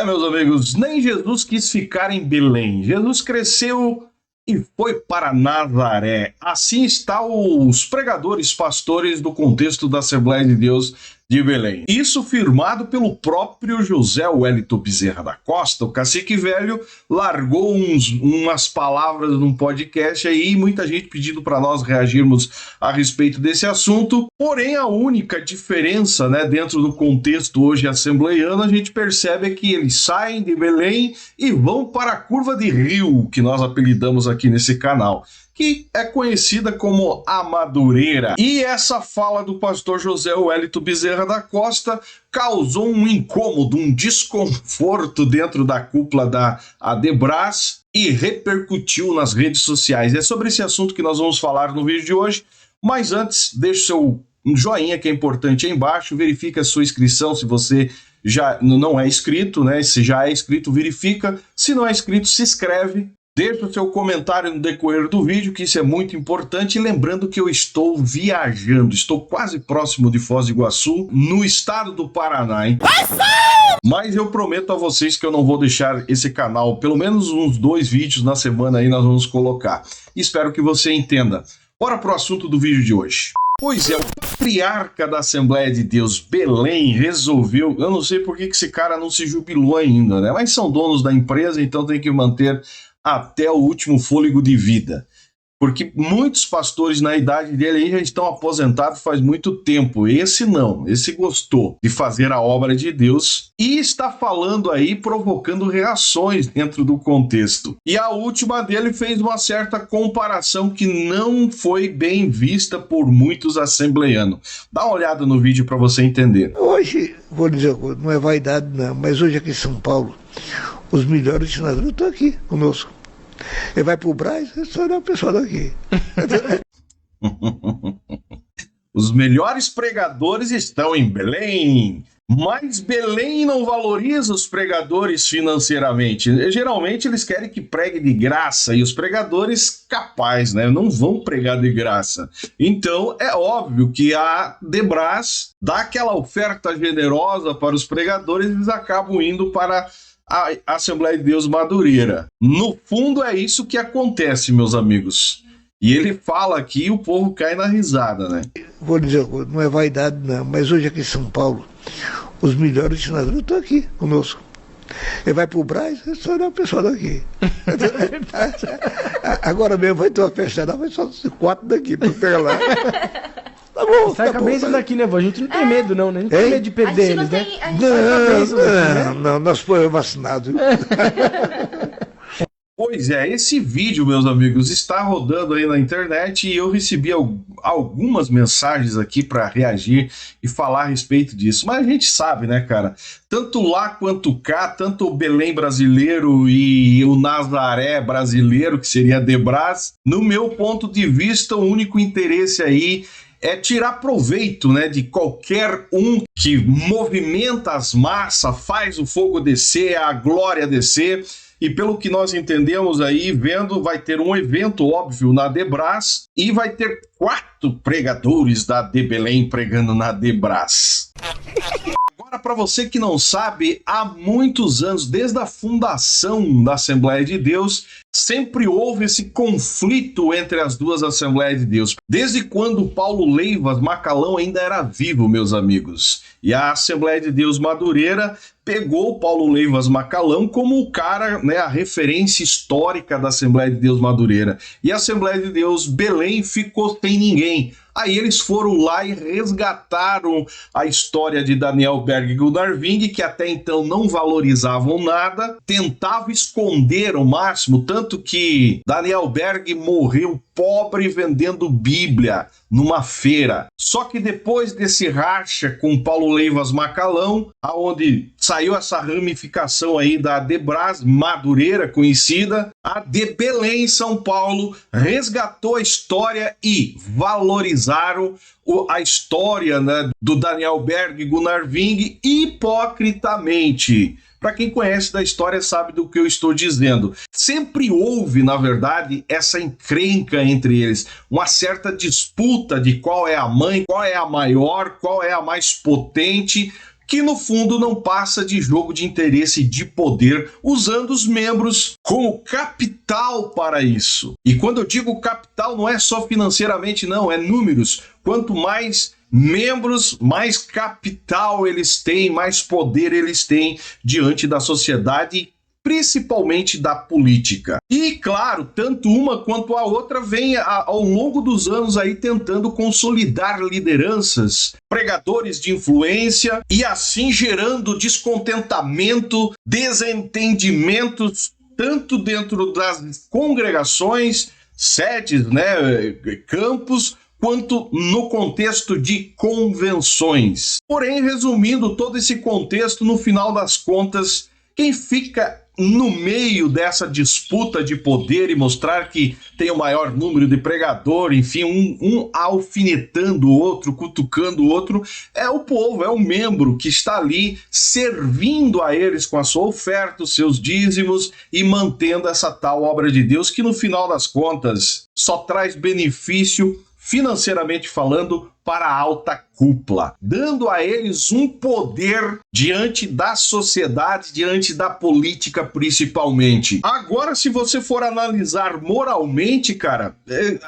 Meus amigos, nem Jesus quis ficar em Belém. Jesus cresceu e foi para Nazaré. Assim estão os pregadores, pastores do contexto da Assembleia de Deus de Belém. Isso firmado pelo próprio José Wellington Bezerra da Costa. O cacique velho largou umas palavras num podcast aí, muita gente pedindo para nós reagirmos a respeito desse assunto. Porém, a única diferença, dentro do contexto hoje assembleiano, a gente percebe é que eles saem de Belém e vão para a curva de rio, que nós apelidamos aqui nesse canal, que é conhecida como a Madureira. E essa fala do pastor José Wellington Bezerra da Costa causou um incômodo, um desconforto dentro da cúpula da Adebras e repercutiu nas redes sociais. É sobre esse assunto que nós vamos falar no vídeo de hoje, mas antes, deixe seu joinha, que é importante, aí embaixo, verifica a sua inscrição se você já não é inscrito, Se já é inscrito, verifica. Se não é inscrito, se inscreve. Deixe o seu comentário no decorrer do vídeo, que isso é muito importante. E lembrando que eu estou viajando, estou quase próximo de Foz do Iguaçu, no estado do Paraná, hein? Mas eu prometo a vocês que eu não vou deixar esse canal, pelo menos uns 2 vídeos na semana aí nós vamos colocar. Espero que você entenda. Bora pro assunto do vídeo de hoje. Pois é, o patriarca da Assembleia de Deus, Belém, resolveu... Eu não sei por que esse cara não se jubilou ainda, Mas são donos da empresa, então tem que manter até o último fôlego de vida. Porque muitos pastores na idade dele aí já estão aposentados faz muito tempo. Esse não, esse gostou de fazer a obra de Deus e está falando aí, provocando reações dentro do contexto. E a última dele fez uma certa comparação que não foi bem vista por muitos assembleianos. Dá uma olhada no vídeo para você entender. Hoje, vou dizer, não é vaidade não, mas hoje aqui em São Paulo, os melhores senadores estão aqui conosco. Ele vai para o Brás, é só o pessoal daqui. Os melhores pregadores estão em Belém, mas Belém não valoriza os pregadores financeiramente. Geralmente eles querem que pregue de graça e os pregadores capazes, não vão pregar de graça. Então é óbvio que a Debras dá aquela oferta generosa para os pregadores e eles acabam indo para a Assembleia de Deus Madureira. No fundo é isso que acontece, meus amigos. E ele fala aqui e o povo cai na risada, Vou dizer, não é vaidade não, mas hoje aqui em São Paulo, os melhores senadores estão aqui conosco. Ele vai para o Brás, é só o pessoal daqui. Agora mesmo vai ter uma festa, vai só 4 daqui para pegar lá. Tá bom, sai a cabeça daqui, vô? A gente não tem medo, não, A gente tem medo de perder eles, Não, nós fomos vacinados. Pois é, esse vídeo, meus amigos, está rodando aí na internet e eu recebi algumas mensagens aqui para reagir e falar a respeito disso. Mas a gente sabe, cara? Tanto lá quanto cá, tanto o Belém brasileiro e o Nazaré brasileiro, que seria Debras, no meu ponto de vista, o único interesse aí é tirar proveito, de qualquer um que movimenta as massas, faz o fogo descer, a glória descer. E pelo que nós entendemos aí, vendo, vai ter um evento, óbvio, na Debras e vai ter 4 pregadores da de Belém pregando na Debras. Agora, para você que não sabe, há muitos anos, desde a fundação da Assembleia de Deus, sempre houve esse conflito entre as duas Assembleias de Deus. Desde quando Paulo Leivas Macalão ainda era vivo, meus amigos. E a Assembleia de Deus Madureira pegou Paulo Leivas Macalão como o cara, a referência histórica da Assembleia de Deus Madureira. E a Assembleia de Deus Belém ficou sem ninguém. Aí eles foram lá e resgataram a história de Daniel Berg e Gunnar Wing, que até então não valorizavam nada, tentavam esconder ao máximo, tanto que Daniel Berg morreu pobre vendendo Bíblia numa feira. Só que depois desse racha com Paulo Leivas Macalão, aonde saiu essa ramificação aí da Debras Madureira, conhecida, a de Belém, São Paulo, resgatou a história e valorizaram a história do Daniel Berg e Gunnar Wing hipocritamente. Para quem conhece da história sabe do que eu estou dizendo. Sempre houve, na verdade, essa encrenca entre eles, uma certa disputa de qual é a mãe, qual é a maior, qual é a mais potente, que no fundo não passa de jogo de interesse e de poder, usando os membros como capital para isso. E quando eu digo capital, não é só financeiramente, não, é números. Quanto mais membros, mais capital eles têm, mais poder eles têm diante da sociedade, principalmente da política. E, claro, tanto uma quanto a outra vem ao longo dos anos aí tentando consolidar lideranças, pregadores de influência e assim gerando descontentamento, desentendimentos, tanto dentro das congregações, sedes, né, campos, quanto no contexto de convenções. Porém, resumindo todo esse contexto, no final das contas, quem fica no meio dessa disputa de poder e mostrar que tem o maior número de pregador, enfim, um alfinetando o outro, cutucando o outro, é o povo, é o membro que está ali servindo a eles com a sua oferta, os seus dízimos e mantendo essa tal obra de Deus que no final das contas só traz benefício financeiramente falando, para a alta cúpula, dando a eles um poder diante da sociedade, diante da política principalmente. Agora, se você for analisar moralmente, cara,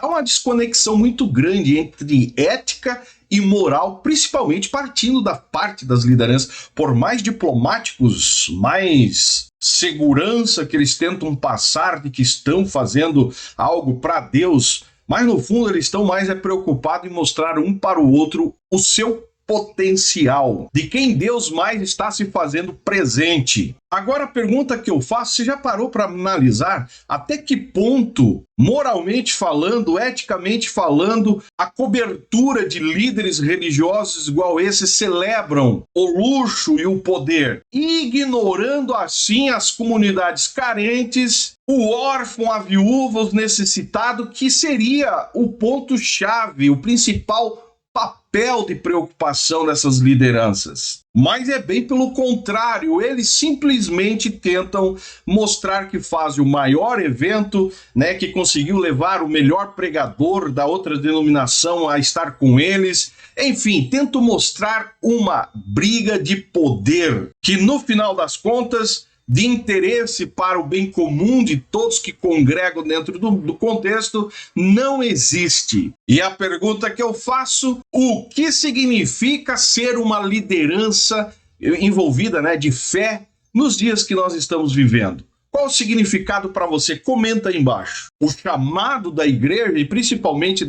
há uma desconexão muito grande entre ética e moral, principalmente partindo da parte das lideranças. Por mais diplomáticos, mais segurança que eles tentam passar de que estão fazendo algo para Deus, mas no fundo eles estão mais preocupados em mostrar um para o outro o seu potencial, de quem Deus mais está se fazendo presente. Agora a pergunta que eu faço, você já parou para analisar até que ponto, moralmente falando, eticamente falando, a cobertura de líderes religiosos igual esse celebram o luxo e o poder, ignorando assim as comunidades carentes, o órfão, a viúva, os necessitados, que seria o ponto-chave, o principal papel de preocupação dessas lideranças. Mas é bem pelo contrário, eles simplesmente tentam mostrar que fazem o maior evento, né, que conseguiu levar o melhor pregador da outra denominação a estar com eles. Enfim, tentam mostrar uma briga de poder que no final das contas, de interesse para o bem comum de todos que congregam dentro do contexto, não existe. E a pergunta que eu faço, o que significa ser uma liderança envolvida, né, de fé nos dias que nós estamos vivendo? Qual o significado para você? Comenta aí embaixo. O chamado da igreja, e principalmente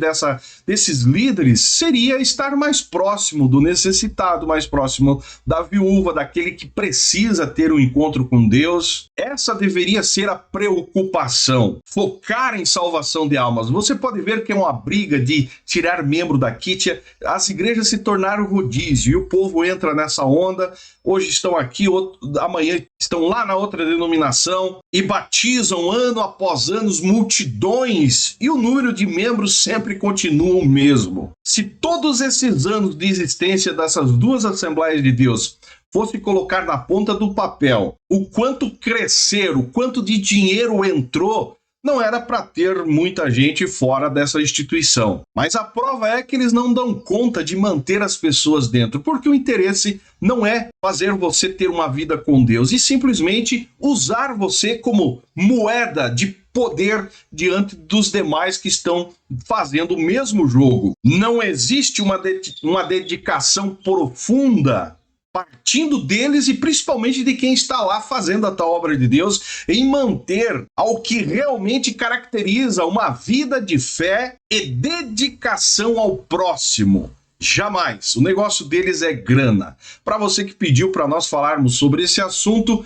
desses líderes, seria estar mais próximo do necessitado, mais próximo da viúva, daquele que precisa ter um encontro com Deus. Essa deveria ser a preocupação. Focar em salvação de almas. Você pode ver que é uma briga de tirar membro daqui. As igrejas se tornaram rodízio e o povo entra nessa onda. Hoje estão aqui, amanhã estão lá na outra denominação e batizam ano após ano multidões e o número de membros sempre continua o mesmo. Se todos esses anos de existência dessas duas Assembleias de Deus fosse colocar na ponta do papel o quanto crescer, o quanto de dinheiro entrou, não era para ter muita gente fora dessa instituição. Mas a prova é que eles não dão conta de manter as pessoas dentro, porque o interesse não é fazer você ter uma vida com Deus, e simplesmente usar você como moeda de poder diante dos demais que estão fazendo o mesmo jogo. Não existe uma dedicação profunda partindo deles e principalmente de quem está lá fazendo a tal obra de Deus, em manter ao que realmente caracteriza uma vida de fé e dedicação ao próximo. Jamais. O negócio deles é grana. Para você que pediu para nós falarmos sobre esse assunto,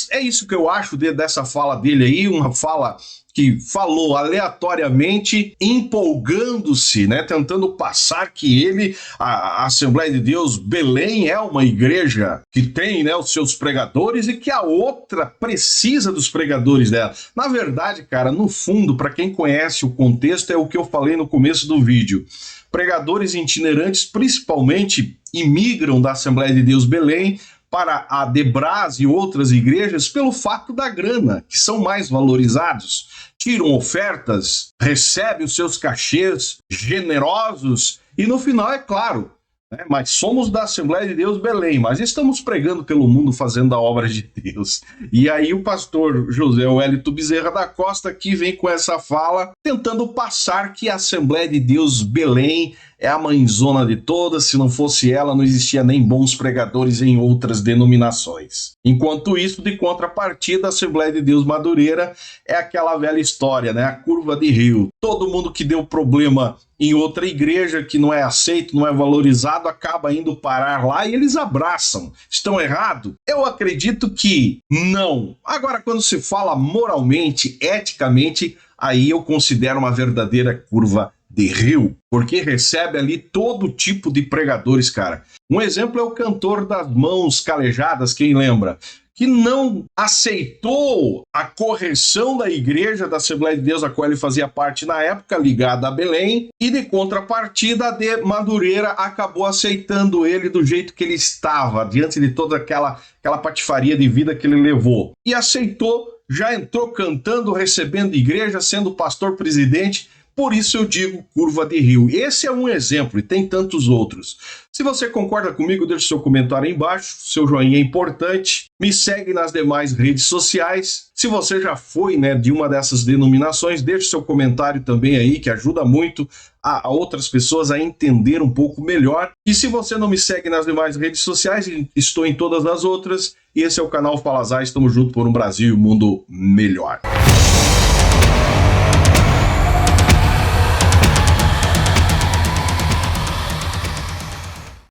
é isso que eu acho dessa fala dele aí, uma fala que falou aleatoriamente, empolgando-se, né, tentando passar que a Assembleia de Deus Belém é uma igreja que tem, né, os seus pregadores e que a outra precisa dos pregadores dela. Na verdade, cara, no fundo, para quem conhece o contexto, é o que eu falei no começo do vídeo. Pregadores itinerantes, principalmente, imigram da Assembleia de Deus Belém para a Debras e outras igrejas pelo fato da grana, que são mais valorizados. Tiram ofertas, recebem os seus cachês generosos e no final, é claro, né? Mas somos da Assembleia de Deus Belém, mas estamos pregando pelo mundo, fazendo a obra de Deus. E aí o pastor José Wellington Bezerra da Costa aqui vem com essa fala, tentando passar que a Assembleia de Deus Belém é a mãezona de todas, se não fosse ela, não existia nem bons pregadores em outras denominações. Enquanto isso, de contrapartida, a Assembleia de Deus Madureira é aquela velha história, né? A curva de rio. Todo mundo que deu problema em outra igreja, que não é aceito, não é valorizado, acaba indo parar lá e eles abraçam. Estão errados? Eu acredito que não. Agora, quando se fala moralmente, eticamente, aí eu considero uma verdadeira curva de rio, porque recebe ali todo tipo de pregadores, cara. Um exemplo é o cantor das mãos calejadas, quem lembra? Que não aceitou a correção da igreja da Assembleia de Deus, a qual ele fazia parte na época, ligada a Belém, e de contrapartida, a de Madureira acabou aceitando ele do jeito que ele estava, diante de toda aquela patifaria de vida que ele levou. E aceitou, já entrou cantando, recebendo igreja, sendo pastor presidente. Por isso eu digo curva de rio. Esse é um exemplo e tem tantos outros. Se você concorda comigo, deixe seu comentário aí embaixo, seu joinha é importante. Me segue nas demais redes sociais. Se você já foi, né, de uma dessas denominações, deixe seu comentário também aí, que ajuda muito a outras pessoas a entender um pouco melhor. E se você não me segue nas demais redes sociais, estou em todas as outras. E esse é o canal Fala Zay, estamos juntos por um Brasil e um mundo melhor.